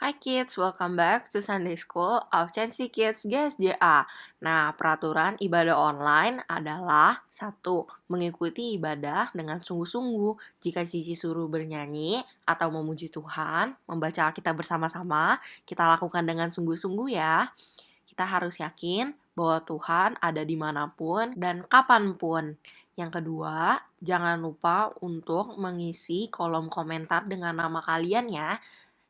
Hi kids, welcome back to Sunday School of Chancy Kids GSJA. Nah, peraturan ibadah online adalah 1. Mengikuti ibadah dengan sungguh-sungguh. Jika Cici suruh bernyanyi atau memuji Tuhan, membaca Alkitab bersama-sama, kita lakukan dengan sungguh-sungguh ya. Kita harus yakin bahwa Tuhan ada dimanapun dan kapanpun. Yang kedua, jangan lupa untuk mengisi kolom komentar dengan nama kalian ya.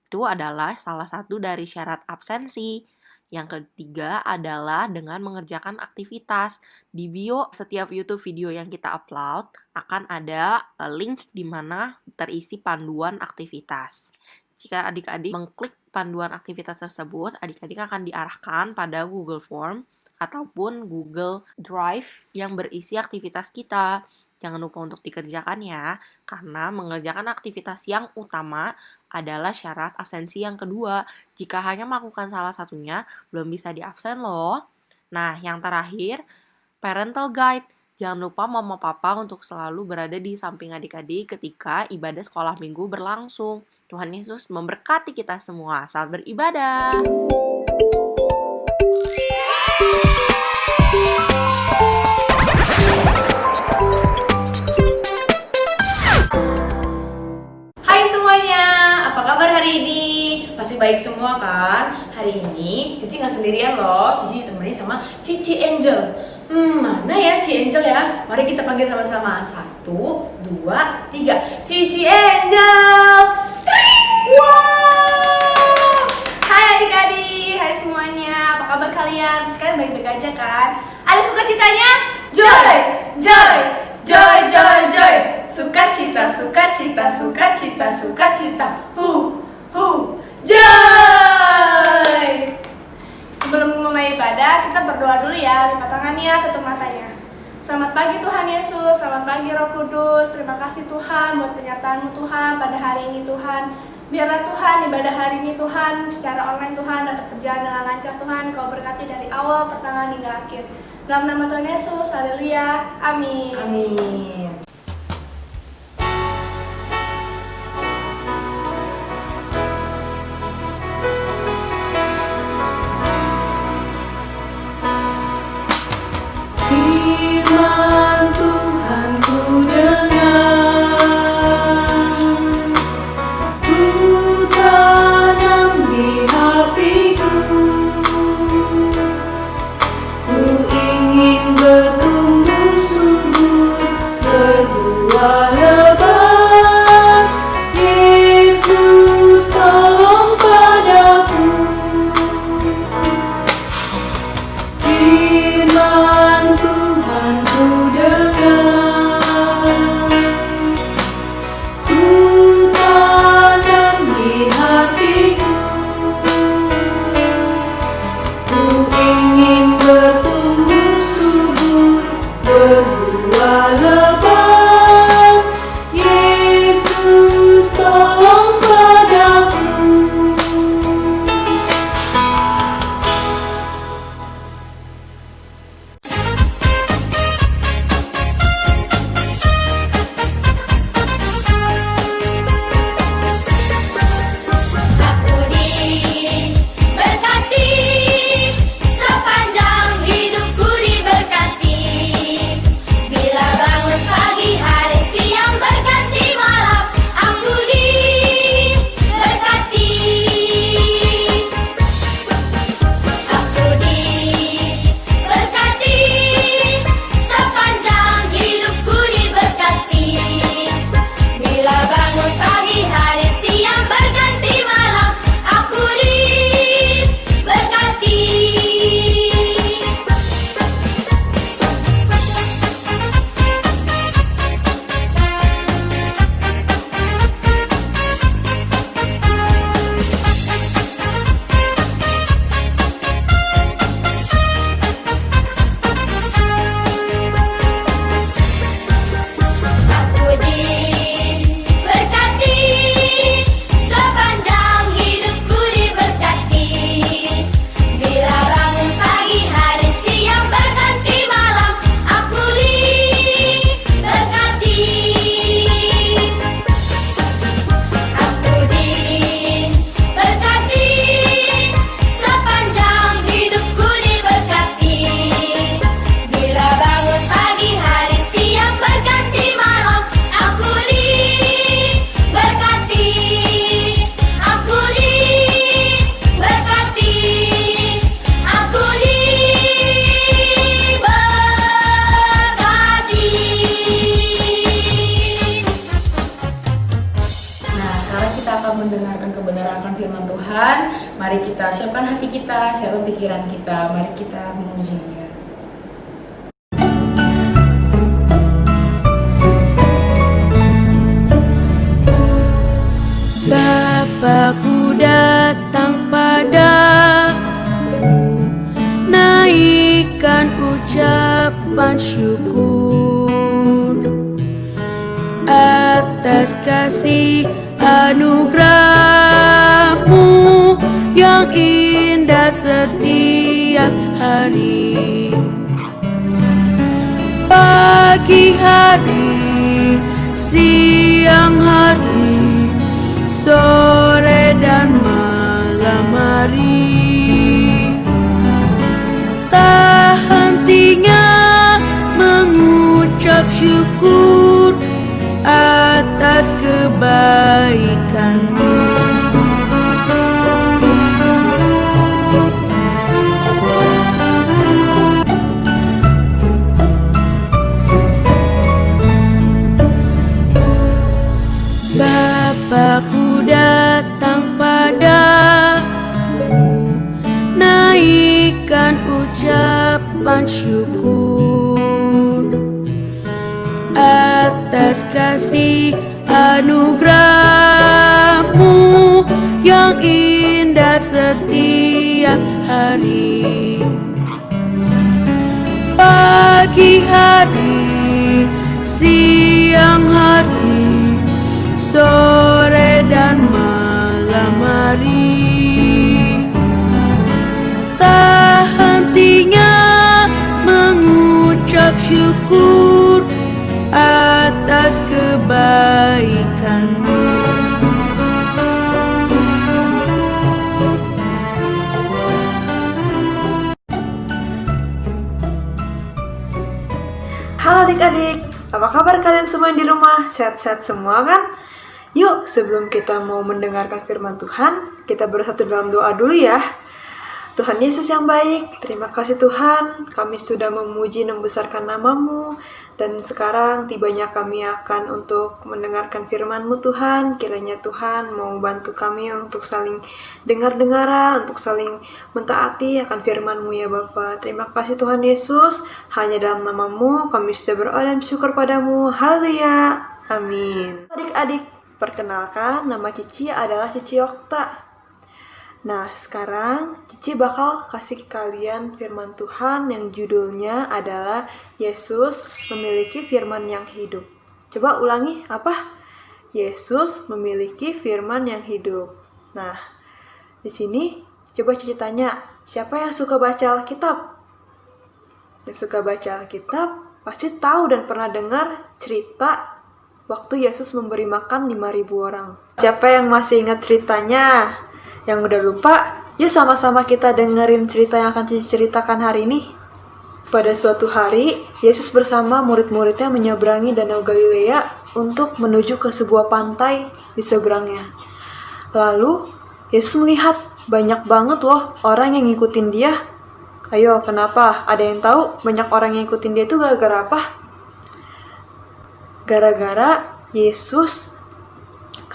Itu adalah salah satu dari syarat absensi. Yang ketiga adalah dengan mengerjakan aktivitas. Di bio setiap YouTube video yang kita upload akan ada link di mana terisi panduan aktivitas. Jika adik-adik mengklik panduan aktivitas tersebut, adik-adik akan diarahkan pada Google Form ataupun Google Drive yang berisi aktivitas kita. Jangan lupa untuk dikerjakan ya, karena mengerjakan aktivitas yang utama adalah syarat absensi yang kedua. Jika hanya melakukan salah satunya, belum bisa diabsen loh. Nah, yang terakhir, parental guide. Jangan lupa mama papa untuk selalu berada di samping adik-adik ketika ibadah sekolah minggu berlangsung. Tuhan Yesus memberkati kita semua. Selamat beribadah. Hai semuanya, apa kabar hari ini? Pasti baik semua kan? Hari ini Cici nggak sendirian loh, Cici ditemani sama Cici Angel. Mana ya Cici Angel ya? Mari kita panggil sama-sama. 1, 2, 3. Cici Angel. Wow. Hai adik-adik, hai semuanya. Apa kabar kalian? Sekarang baik-baik aja kan? Ada sukacitanya? Joy, joy, joy, joy, joy. Sukacita, sukacita, sukacita, sukacita. Joy. Sebelum memulai ibadah, kita berdoa dulu ya. Lipat tangannya, tutup matanya. Selamat pagi Tuhan Yesus, selamat pagi Roh Kudus. Terima kasih Tuhan buat penyertaan-Mu Tuhan pada hari ini Tuhan. Biarlah Tuhan ibadah hari ini Tuhan secara online Tuhan dapat berjalan dengan lancar Tuhan. Kau berkati dari awal, pertengahan hingga akhir. Dalam nama Tuhan Yesus, haleluya, amin. Amin. Firman Tuhan ku dengar, ku tanam di hatiku, ku ingin bertumbuh subur firman Tuhan, mari kita siapkan hati kita, siapkan pikiran kita, mari kita memujinya. Bapakku datang padamu, naikkan ucapan syukur atas kasih anugerahmu yang indah setiap hari. Pagi hari, siang hari, sore dan malam hari, tak hentinya mengucap syukur atas kebaikanmu. Bapakku datang padamu, naikkan ucapan syukur atas kasih anugerahmu yang indah setiap hari. Pagi hari, siang hari, sore dan malam hari, tak hentinya mengucap syukur atas kebaikanmu. Halo adik-adik, apa kabar kalian semua yang di rumah? Sehat-sehat semua kan? Yuk, sebelum kita mau mendengarkan firman Tuhan, kita bersatu dalam doa dulu ya. Tuhan Yesus yang baik, terima kasih Tuhan, kami sudah memuji dan membesarkan nama-Mu, dan sekarang tibanya kami akan untuk mendengarkan firman-Mu Tuhan. Kiranya Tuhan mau bantu kami untuk saling dengar-dengaran, untuk saling mentaati akan firman-Mu ya Bapa. Terima kasih Tuhan Yesus, hanya dalam nama-Mu kami sudah berdoa dan bersyukur padamu. Haleluya, amin. Adik-adik, perkenalkan, nama Cici adalah Cici Okta. Nah, sekarang Cici bakal kasih kalian firman Tuhan yang judulnya adalah Yesus memiliki firman yang hidup. Coba ulangi, apa? Yesus memiliki firman yang hidup. Nah, di sini coba Cici tanya, siapa yang suka baca Alkitab? Yang suka baca Alkitab pasti tahu dan pernah dengar cerita waktu Yesus memberi makan 5.000 orang. Siapa yang masih ingat ceritanya? Yang udah lupa, yuk sama-sama kita dengerin cerita yang akan diceritakan hari ini. Pada suatu hari, Yesus bersama murid-muridnya menyeberangi Danau Galilea untuk menuju ke sebuah pantai di seberangnya. Lalu, Yesus melihat banyak banget loh orang yang ngikutin dia. Ayo, kenapa? Ada yang tahu banyak orang yang ngikutin dia itu gara-gara apa? Gara-gara Yesus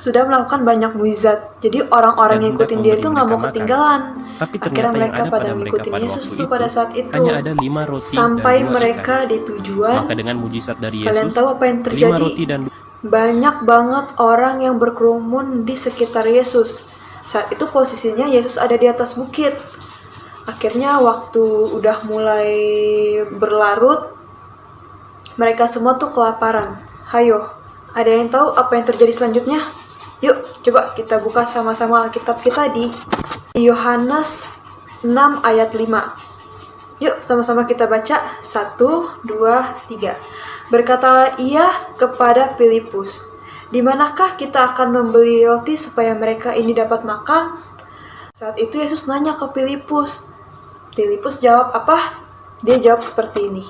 sudah melakukan banyak mukjizat. Jadi orang-orang yang ngikutin dia itu nggak mau ketinggalan. Akhirnya mereka pada ngikutin Yesus tuh pada saat itu. Hanya ada 5 roti sampai dan 2 mereka ikan. di tujuan. Maka dengan mujizat dari Kalian Yesus, tahu apa yang 5 terjadi? roti dan Banyak banget orang yang berkerumun di sekitar Yesus. Saat itu posisinya Yesus ada di atas bukit. Akhirnya waktu udah mulai berlarut, mereka semua tuh kelaparan. Hayo, ada yang tahu apa yang terjadi selanjutnya? Yuk, coba kita buka sama-sama Alkitab kita di Yohanes 6 ayat 5. Yuk, sama-sama kita baca. 1, 2, 3. Berkatalah ia kepada Filipus, "Di manakah kita akan membeli roti supaya mereka ini dapat makan?" Saat itu Yesus nanya ke Filipus. Filipus jawab apa? Dia jawab seperti ini.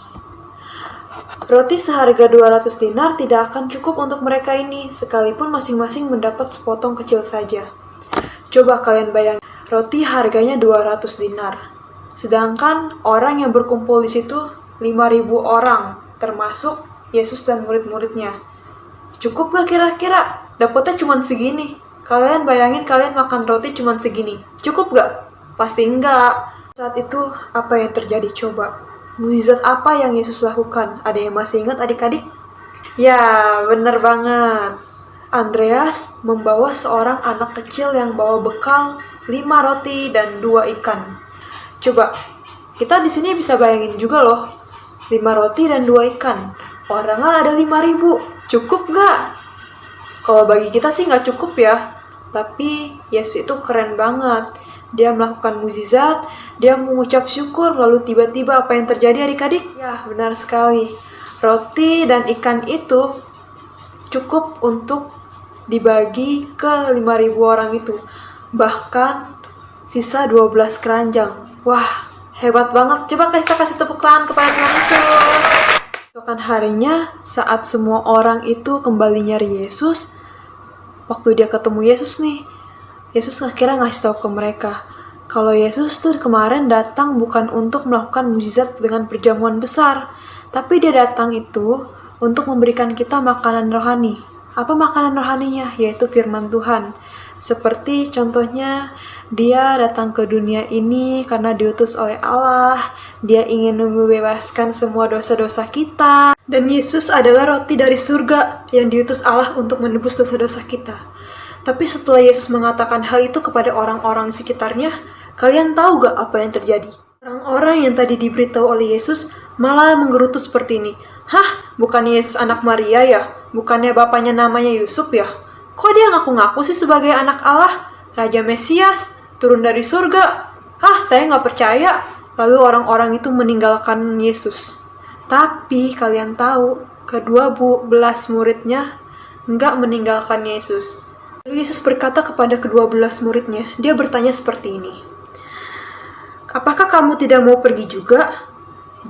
Roti seharga 200 dinar tidak akan cukup untuk mereka ini, sekalipun masing-masing mendapat sepotong kecil saja. Coba kalian bayangin, roti harganya 200 dinar. Sedangkan orang yang berkumpul di situ 5.000 orang, termasuk Yesus dan murid-muridnya. Cukup gak kira-kira? Dapatnya cuma segini. Kalian bayangin kalian makan roti cuma segini. Cukup gak? Pasti enggak. Saat itu apa yang terjadi coba? Mukjizat apa yang Yesus lakukan? Ada yang masih ingat adik-adik? Ya, bener banget. Andreas membawa seorang anak kecil yang bawa bekal 5 roti dan 2 ikan. Coba, kita di sini bisa bayangin juga loh. 5 roti dan 2 ikan. Orangnya ada 5.000. Cukup nggak? Kalau bagi kita sih nggak cukup ya. Tapi Yesus itu keren banget. Dia melakukan mukjizat, dia mengucap syukur, lalu tiba-tiba apa yang terjadi adik-adik? Ya, benar sekali. Roti dan ikan itu cukup untuk dibagi ke 5.000 orang itu. Bahkan sisa 12 keranjang. Wah, hebat banget. Coba kita kasih tepuk tangan kepada Tuhan Yesus. Esokan harinya, saat semua orang itu kembali nyari Yesus, waktu dia ketemu Yesus nih, Yesus akhirnya ngasih tahu ke mereka, kalau Yesus tuh kemarin datang bukan untuk melakukan mukjizat dengan perjamuan besar, tapi dia datang itu untuk memberikan kita makanan rohani. Apa makanan rohaninya? Yaitu firman Tuhan. Seperti contohnya, dia datang ke dunia ini karena diutus oleh Allah. Dia ingin membebaskan semua dosa-dosa kita. Dan Yesus adalah roti dari surga yang diutus Allah untuk menebus dosa-dosa kita. Tapi setelah Yesus mengatakan hal itu kepada orang-orang di sekitarnya, kalian tahu gak apa yang terjadi? Orang-orang yang tadi diberitahu oleh Yesus malah menggerutu seperti ini. Hah? Bukannya Yesus anak Maria ya? Bukannya bapaknya namanya Yusuf ya? Kok dia ngaku-ngaku sih sebagai anak Allah? Raja Mesias? Turun dari surga? Hah? Saya gak percaya. Lalu orang-orang itu meninggalkan Yesus. Tapi kalian tahu, ke-12 muridnya nggak meninggalkan Yesus. Lalu Yesus berkata kepada ke-12 muridnya, dia bertanya seperti ini. Apakah kamu tidak mau pergi juga?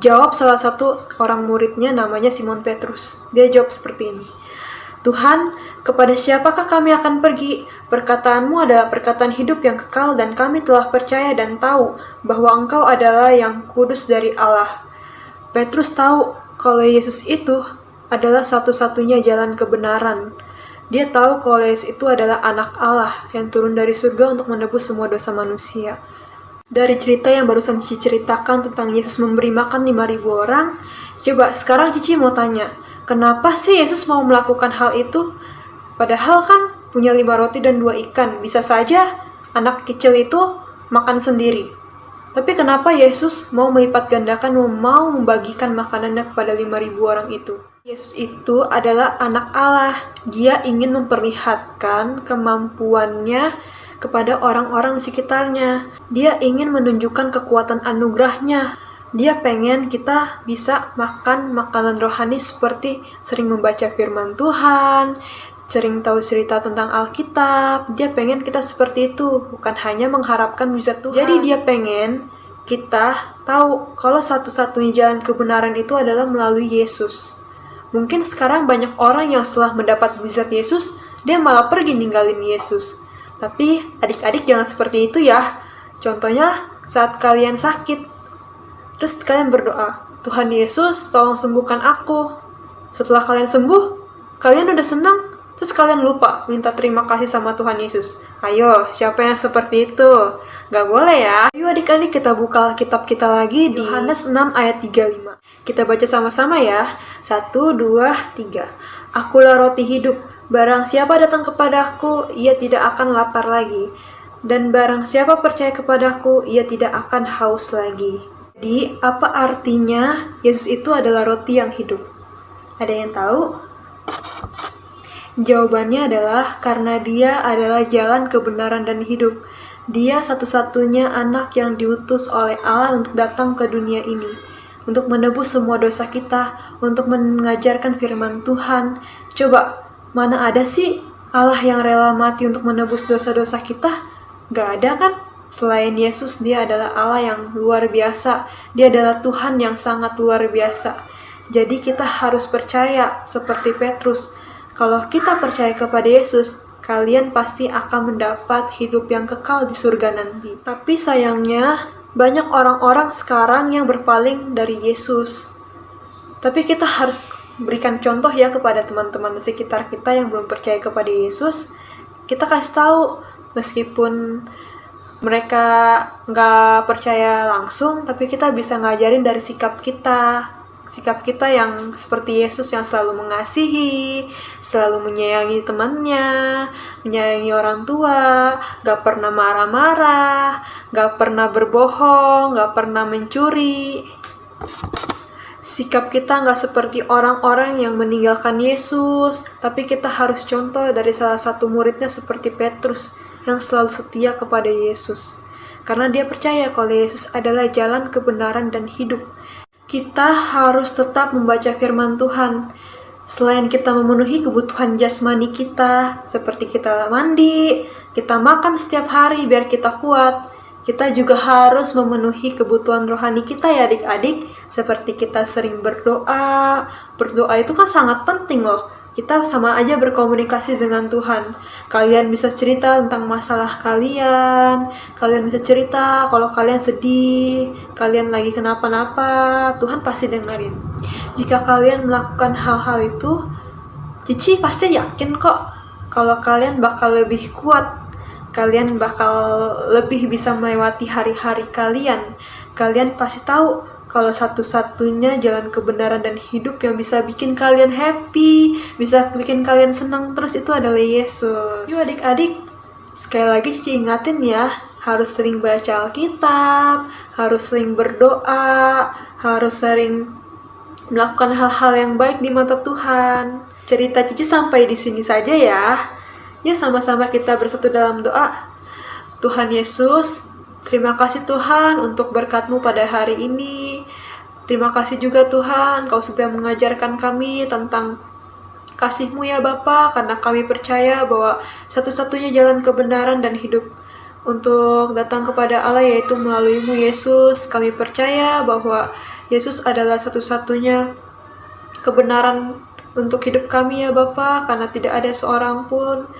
Jawab salah satu orang muridnya namanya Simon Petrus. Dia jawab seperti ini. Tuhan, kepada siapakah kami akan pergi? Perkataanmu adalah perkataan hidup yang kekal dan kami telah percaya dan tahu bahwa Engkau adalah yang kudus dari Allah. Petrus tahu kalau Yesus itu adalah satu-satunya jalan kebenaran. Dia tahu kalau Yesus itu adalah anak Allah yang turun dari surga untuk menebus semua dosa manusia. Dari cerita yang barusan Cici ceritakan tentang Yesus memberi makan 5.000 orang, coba sekarang Cici mau tanya, kenapa sih Yesus mau melakukan hal itu? Padahal kan punya 5 roti dan 2 ikan, bisa saja anak kecil itu makan sendiri. Tapi kenapa Yesus mau melipat gandakan, mau membagikan makanannya kepada 5.000 orang itu? Yesus itu adalah anak Allah. Dia ingin memperlihatkan kemampuannya kepada orang-orang di sekitarnya. Dia ingin menunjukkan kekuatan anugerahnya. Dia pengen kita bisa makan makanan rohani seperti sering membaca firman Tuhan, sering tahu cerita tentang Alkitab. Dia pengen kita seperti itu, bukan hanya mengharapkan mujizat Tuhan. Jadi dia pengen kita tahu kalau satu-satunya jalan kebenaran itu adalah melalui Yesus. Mungkin sekarang banyak orang yang setelah mendapat mujizat Yesus, dia malah pergi ninggalin Yesus. Tapi adik-adik jangan seperti itu ya. Contohnya saat kalian sakit, terus kalian berdoa, Tuhan Yesus tolong sembuhkan aku. Setelah kalian sembuh, kalian udah senang, terus kalian lupa minta terima kasih sama Tuhan Yesus. Ayo, siapa yang seperti itu? Gak boleh ya. Ayo adik-adik kita buka kitab kita lagi di Yohanes 6 ayat 35. Kita baca sama-sama ya. 1, 2, 3. Akulah roti hidup. Barang siapa datang kepadaku, ia tidak akan lapar lagi. Dan barang siapa percaya kepadaku, ia tidak akan haus lagi. Jadi, apa artinya Yesus itu adalah roti yang hidup? Ada yang tahu? Jawabannya adalah karena dia adalah jalan kebenaran dan hidup. Dia satu-satunya anak yang diutus oleh Allah untuk datang ke dunia ini, untuk menebus semua dosa kita, untuk mengajarkan firman Tuhan. Coba, mana ada sih Allah yang rela mati untuk menebus dosa-dosa kita? Gak ada kan? Selain Yesus, dia adalah Allah yang luar biasa. Dia adalah Tuhan yang sangat luar biasa. Jadi kita harus percaya seperti Petrus. Kalau kita percaya kepada Yesus, kalian pasti akan mendapat hidup yang kekal di surga nanti. Tapi sayangnya, banyak orang-orang sekarang yang berpaling dari Yesus. Tapi kita harus berikan contoh ya kepada teman-teman di sekitar kita yang belum percaya kepada Yesus. kita kasih tahu, meskipun mereka nggak percaya langsung, tapi kita bisa ngajarin dari sikap kita yang seperti Yesus yang selalu mengasihi, selalu menyayangi temannya, menyayangi orang tua, gak pernah marah-marah, gak pernah berbohong, gak pernah mencuri. Sikap kita gak seperti orang-orang yang meninggalkan Yesus, tapi kita harus contoh dari salah satu muridnya seperti Petrus yang selalu setia kepada Yesus. Karena dia percaya kalau Yesus adalah jalan kebenaran dan hidup. Kita harus tetap membaca firman Tuhan. Selain kita memenuhi kebutuhan jasmani kita, seperti kita mandi, kita makan setiap hari biar kita kuat, kita juga harus memenuhi kebutuhan rohani kita ya adik-adik, seperti kita sering berdoa. Berdoa itu kan sangat penting loh. Kita sama aja berkomunikasi dengan Tuhan. Kalian bisa cerita tentang masalah kalian bisa cerita kalau kalian sedih, kalian lagi kenapa-napa, Tuhan pasti dengerin. Jika kalian melakukan hal-hal itu, Cici pasti yakin kok kalau kalian bakal lebih kuat, kalian bakal lebih bisa melewati hari-hari kalian. Kalian pasti tahu kalau satu-satunya jalan kebenaran dan hidup yang bisa bikin kalian happy, bisa bikin kalian senang terus itu adalah Yesus. Yuk adik-adik, sekali lagi Cici ingatin ya, harus sering baca Alkitab, harus sering berdoa, harus sering melakukan hal-hal yang baik di mata Tuhan. Cerita Cici sampai di sini saja ya. Yuk sama-sama kita bersatu dalam doa. Tuhan Yesus, terima kasih Tuhan untuk berkat-Mu pada hari ini. Terima kasih juga Tuhan, Kau sudah mengajarkan kami tentang kasih-Mu ya Bapa, karena kami percaya bahwa satu-satunya jalan kebenaran dan hidup untuk datang kepada Allah yaitu melalui-Mu Yesus. Kami percaya bahwa Yesus adalah satu-satunya kebenaran untuk hidup kami ya Bapa, karena tidak ada seorang pun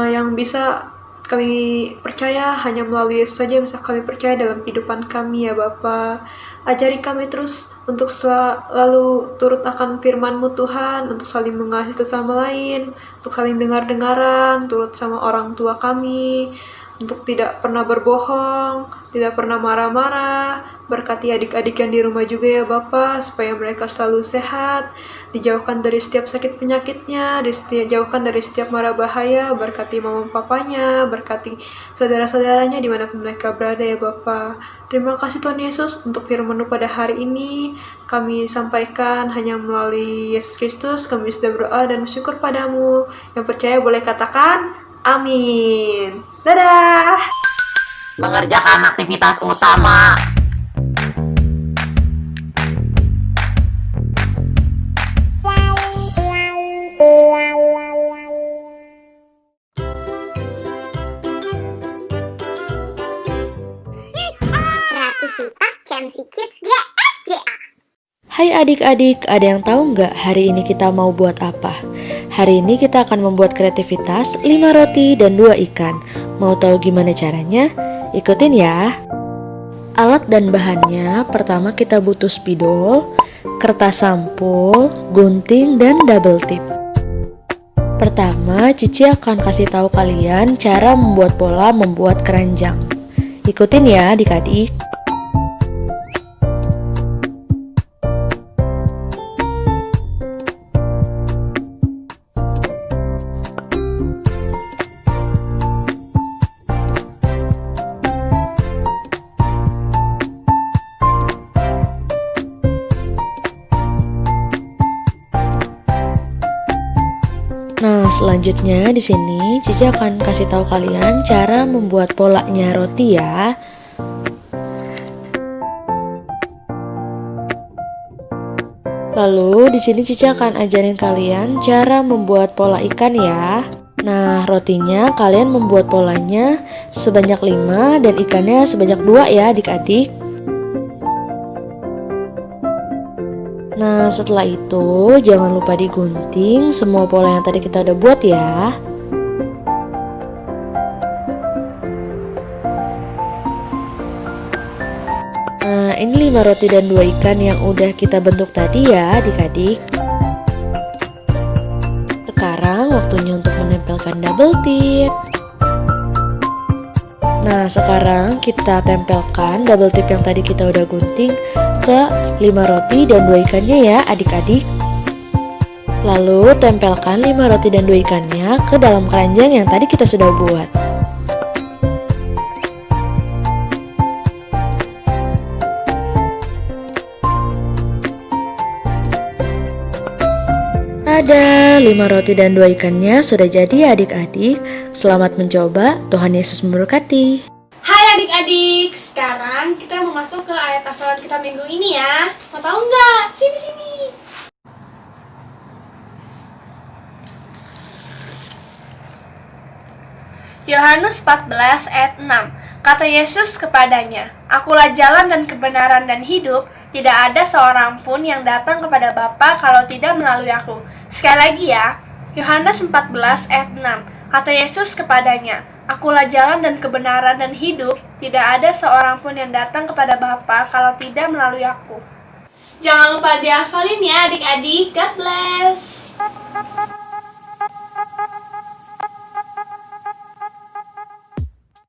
yang bisa kami percaya, hanya melalui Yesus saja bisa kami percaya dalam kehidupan kami ya Bapa. Ajari kami terus untuk selalu turut akan firman-Mu Tuhan, untuk saling mengasihi satu sama lain, untuk saling dengar-dengaran, turut sama orang tua kami, untuk tidak pernah berbohong, tidak pernah marah-marah. Berkati adik-adik yang di rumah juga ya Bapa, supaya mereka selalu sehat, dijauhkan dari setiap sakit penyakitnya, dijauhkan dari setiap mara bahaya. Berkati mama papanya, berkati saudara-saudaranya dimanapun mereka berada ya Bapa. Terima kasih Tuhan Yesus untuk firman-Mu pada hari ini. Kami sampaikan hanya melalui Yesus Kristus. Kami sudah berdoa dan bersyukur padamu. Yang percaya boleh katakan amin. Dadah. Mengerjakan aktivitas utama. Kreativitas Chancy Kids GSJA. Hai adik-adik, ada yang tahu nggak hari ini kita mau buat apa? Hari ini kita akan membuat kreativitas 5 roti dan 2 ikan. Mau tahu gimana caranya? Ikutin ya. Alat dan bahannya, pertama kita butuh spidol, kertas sampul, gunting, dan double tip. Pertama, Cici akan kasih tahu kalian cara membuat pola membuat keranjang. Ikutin ya adik-adik. Nah, selanjutnya di sini Cici akan kasih tahu kalian cara membuat polanya roti ya. Lalu di sini Cici akan ajarin kalian cara membuat pola ikan ya. Nah, rotinya kalian membuat polanya sebanyak 5 dan ikannya sebanyak 2 ya adik-adik. Nah, setelah itu jangan lupa digunting semua pola yang tadi kita udah buat ya. Nah, ini 5 roti dan 2 ikan yang udah kita bentuk tadi ya adik-adik. Sekarang waktunya untuk menempelkan dan double tip. Nah, sekarang kita tempelkan double tip yang tadi kita udah gunting ke 5 roti dan 2 ikannya ya adik-adik. Lalu tempelkan 5 roti dan 2 ikannya ke dalam keranjang yang tadi kita sudah buat. Ada 5 roti dan 2 ikannya sudah jadi adik-adik. Selamat mencoba, Tuhan Yesus memberkati. Hai adik-adik, sekarang kita mau masuk ke ayat hafalan kita minggu ini ya. Mau tahu nggak? Sini. Yohanes 14 ayat 6. Kata Yesus kepadanya, "Akulah jalan dan kebenaran dan hidup, tidak ada seorang pun yang datang kepada Bapa kalau tidak melalui aku." Sekali lagi ya, Yohanes 14 ayat 6. Kata Yesus kepadanya, "Akulah jalan dan kebenaran dan hidup, tidak ada seorang pun yang datang kepada Bapa kalau tidak melalui aku." Jangan lupa dihafalin ya adik-adik. God bless.